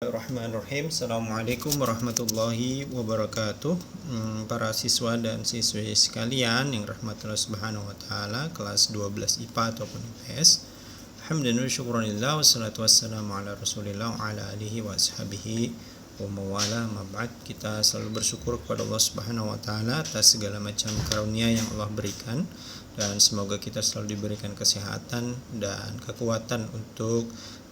Bismillahirrahmanirrahim. Assalamualaikum warahmatullahi wabarakatuh. Para siswa dan siswi sekalian yang rahmatullah subhanahu wa ta'ala, kelas 12 IPA ataupun IPS, alhamdulillah syukuranillah wassalatu wassalamu ala rasulillah wa ala alihi wa ashabihi wa mawala mab'ad. Kita selalu bersyukur kepada Allah subhanahu wa ta'ala atas segala macam karunia yang Allah berikan, dan semoga kita selalu diberikan kesehatan dan kekuatan untuk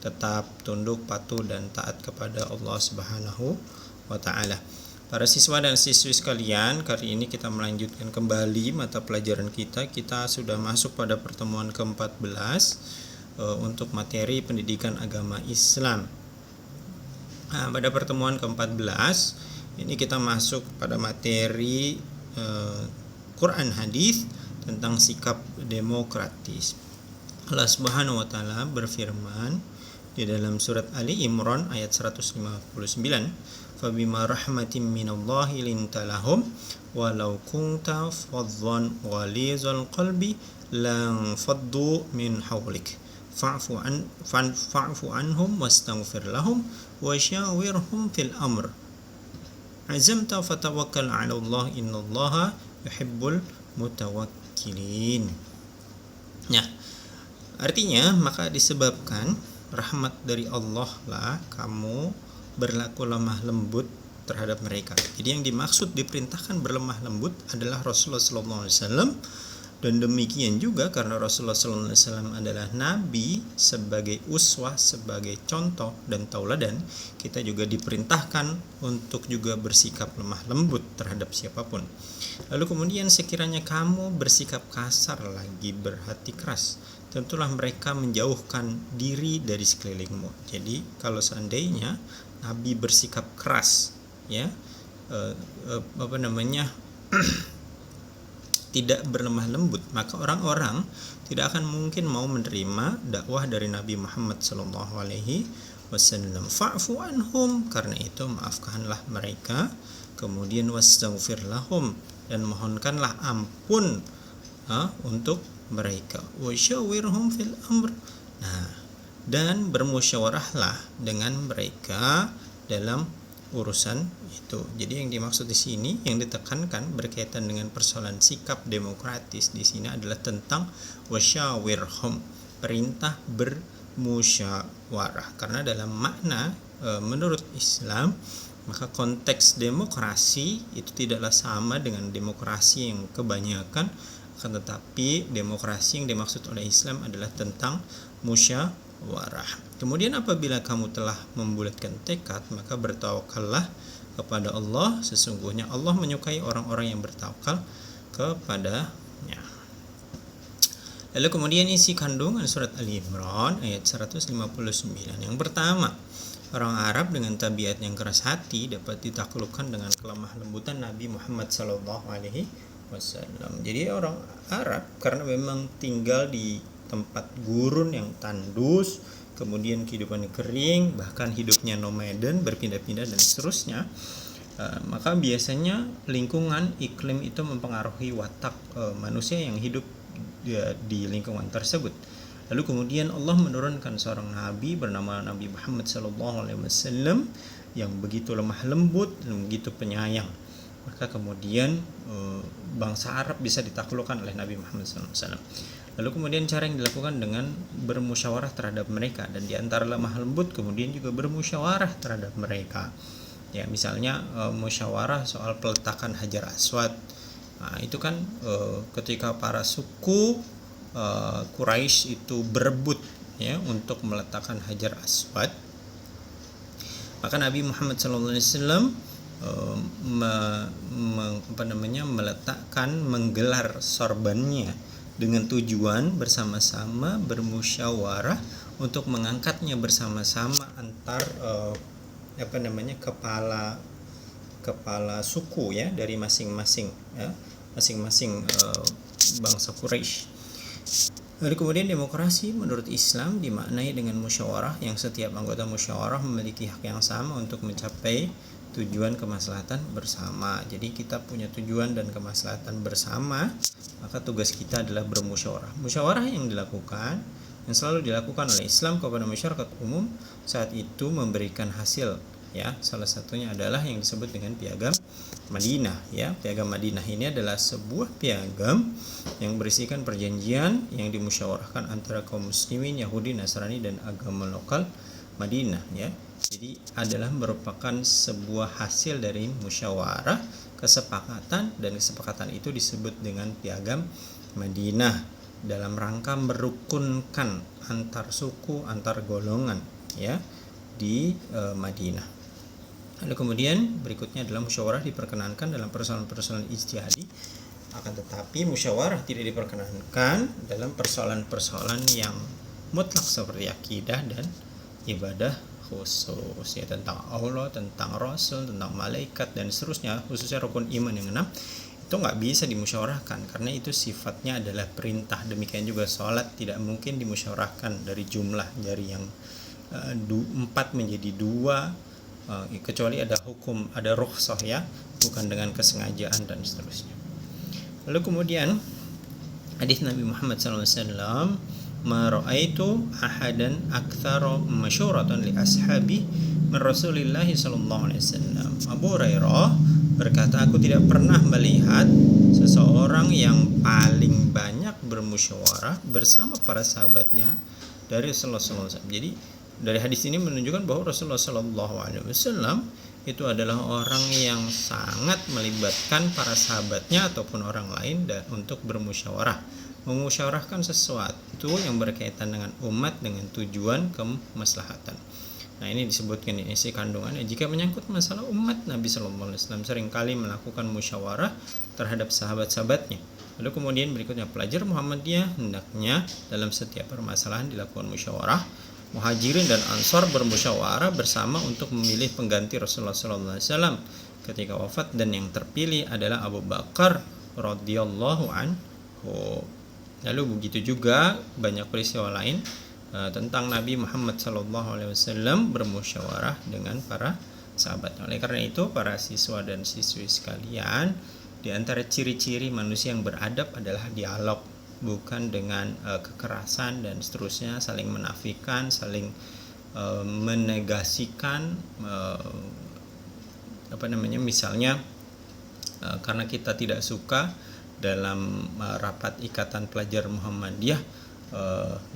tetap tunduk, patuh, dan taat kepada Allah Subhanahu wa ta'ala. Para siswa dan siswi sekalian, kali ini kita melanjutkan kembali mata pelajaran kita. Kita sudah masuk pada pertemuan ke-14 untuk materi pendidikan agama Islam. Pada pertemuan ke-14 ini kita masuk pada materi Quran hadis tentang sikap demokratis. Allah Subhanahu wa ta'ala berfirman di dalam surat Ali Imran ayat 159, "Fabima rahmatin minallahi lintalahum walau kunta fadhdhan ghalizal qalbi lan faddu min hawlik fa'fu anhum wastaghfir lahum wa syawirhum fil amr azamta fatawakkal 'ala Allah innallaha yuhibbul mutawakkilin." Nah, artinya maka disebabkan rahmat dari Allah lah kamu berlaku lemah lembut terhadap mereka. Jadi yang dimaksud diperintahkan berlemah lembut adalah Rasulullah SAW, dan demikian juga karena Rasulullah SAW adalah Nabi, sebagai uswah, sebagai contoh dan tauladan, kita juga diperintahkan untuk juga bersikap lemah lembut terhadap siapapun. Lalu kemudian sekiranya kamu bersikap kasar lagi berhati keras, tentulah mereka menjauhkan diri dari sekelilingmu. Jadi kalau seandainya Nabi bersikap keras, ya, tidak berlemah lembut, maka orang-orang tidak akan mungkin mau menerima dakwah dari Nabi Muhammad SAW. Fa'fu anhum, karena itu maafkanlah mereka. Kemudian wastaghfir lahum, dan mohonkanlah ampun untuk mereka. Wasyawirhum fil amr. Nah, dan bermusyawarahlah dengan mereka dalam urusan itu. Jadi yang dimaksud di sini, yang ditekankan berkaitan dengan persoalan sikap demokratis di sini adalah tentang wasyawirhum, perintah bermusyawarah. Karena dalam makna menurut Islam, maka konteks demokrasi itu tidaklah sama dengan demokrasi yang kebanyakan, akan tetapi demokrasi yang dimaksud oleh Islam adalah tentang musyawarah. Kemudian apabila kamu telah membulatkan tekad, maka bertawakallah kepada Allah. Sesungguhnya Allah menyukai orang-orang yang bertawakal kepadanya. Lalu kemudian isi kandungan surat Ali Imran ayat 159. Yang pertama, orang Arab dengan tabiat yang keras hati dapat ditaklukkan dengan kelemah lembutan Nabi Muhammad SAW. Jadi orang Arab karena memang tinggal di tempat gurun yang tandus, kemudian kehidupannya kering, bahkan hidupnya nomaden, berpindah-pindah dan seterusnya, maka biasanya lingkungan iklim itu mempengaruhi watak manusia yang hidup di lingkungan tersebut. Lalu kemudian Allah menurunkan seorang nabi bernama Nabi Muhammad SAW yang begitu lemah lembut dan begitu penyayang. Maka kemudian bangsa Arab bisa ditaklukkan oleh Nabi Muhammad SAW. Lalu kemudian cara yang dilakukan dengan bermusyawarah terhadap mereka, dan di antara lemah lembut kemudian juga bermusyawarah terhadap mereka. Ya, misalnya musyawarah soal peletakan Hajar Aswad. Nah, itu kan ketika para suku Quraisy itu berebut ya untuk meletakkan Hajar Aswad, maka Nabi Muhammad SAW menggelar sorbannya dengan tujuan bersama-sama bermusyawarah untuk mengangkatnya bersama-sama antar kepala suku ya dari masing-masing bangsa Quraisy. Lalu kemudian demokrasi menurut Islam dimaknai dengan musyawarah yang setiap anggota musyawarah memiliki hak yang sama untuk mencapai tujuan kemaslahatan bersama. Jadi kita punya tujuan dan kemaslahatan bersama, maka tugas kita adalah bermusyawarah. Musyawarah yang dilakukan yang selalu dilakukan oleh Islam kepada masyarakat umum saat itu memberikan hasil, ya. Salah satunya adalah yang disebut dengan piagam Madinah, ya. Piagam Madinah ini adalah sebuah piagam yang berisikan perjanjian yang dimusyawarahkan antara kaum muslimin, Yahudi, Nasrani dan agama lokal Madinah, ya. Jadi adalah merupakan sebuah hasil dari musyawarah, kesepakatan, dan kesepakatan itu disebut dengan piagam Madinah dalam rangka merukunkan antar suku, antar golongan, ya, di Madinah. Lalu kemudian berikutnya adalah musyawarah diperkenankan dalam persoalan-persoalan ijtihadi, akan tetapi musyawarah tidak diperkenankan dalam persoalan-persoalan yang mutlak seperti akidah dan ibadah khusus, ya, tentang Allah, tentang Rasul, tentang malaikat dan seterusnya, khususnya rukun iman yang 6 itu nggak bisa dimusyawarahkan karena itu sifatnya adalah perintah. Demikian juga sholat tidak mungkin dimusyawarahkan dari jumlah jari yang 4 menjadi 2, kecuali ada hukum, ada rukhsah, ya, bukan dengan kesengajaan dan seterusnya. Lalu kemudian hadis Nabi Muhammad SAW, ma ra'aitu ahadan aktsara masyuratan li ashabi min Rasulillah sallallahu alaihi wasallam. Abu Hurairah berkata, aku tidak pernah melihat seseorang yang paling banyak bermusyawarah bersama para sahabatnya dari Rasulullah sallallahu alaihi wasallam. Jadi dari hadis ini menunjukkan bahwa Rasulullah sallallahu alaihi wasallam itu adalah orang yang sangat melibatkan para sahabatnya ataupun orang lain untuk bermusyawarah, memusyawarahkan sesuatu yang berkaitan dengan umat dengan tujuan kemaslahatan. Nah, ini disebutkan di isi kandungannya, jika menyangkut masalah umat, Nabi Sallallahu Alaihi Wasallam seringkali melakukan musyawarah terhadap sahabat-sahabatnya. Lalu kemudian berikutnya, pelajar Muhammadiyah hendaknya dalam setiap permasalahan dilakukan musyawarah. Muhajirin dan Ansar bermusyawarah bersama untuk memilih pengganti Rasulullah Sallallahu Alaihi Wasallam ketika wafat, dan yang terpilih adalah Abu Bakar radhiyallahu anhu. Lalu begitu juga banyak peristiwa lain tentang Nabi Muhammad SAW bermusyawarah dengan para sahabat. Oleh karena itu, para siswa dan siswi sekalian, di antara ciri-ciri manusia yang beradab adalah dialog, bukan dengan kekerasan dan seterusnya, saling menafikan, saling menegasikan, misalnya karena kita tidak suka dalam rapat ikatan pelajar Muhammadiyah,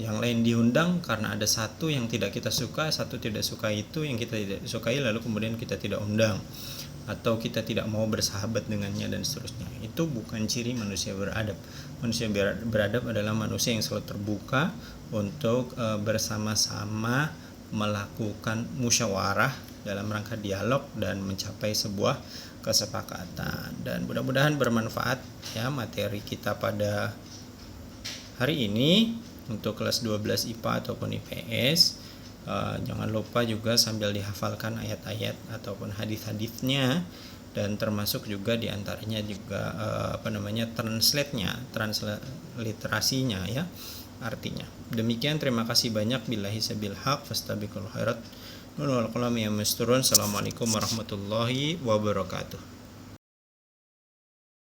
yang lain diundang karena ada satu yang tidak kita suka, satu tidak suka itu yang kita tidak sukai, lalu kemudian kita tidak undang atau kita tidak mau bersahabat dengannya dan seterusnya. Itu bukan ciri manusia beradab. Manusia beradab adalah manusia yang selalu terbuka untuk bersama-sama melakukan musyawarah dalam rangka dialog dan mencapai sebuah kesepakatan. Dan mudah-mudahan bermanfaat, ya, materi kita pada hari ini untuk kelas 12 IPA ataupun IPS. Jangan lupa juga sambil dihafalkan ayat-ayat ataupun hadis-hadisnya, dan termasuk juga diantaranya juga transliterasinya, ya, artinya. Demikian, terima kasih banyak. Billahi sabil haq fastabiqul khairat. Assalamualaikum warahmatullahi wabarakatuh.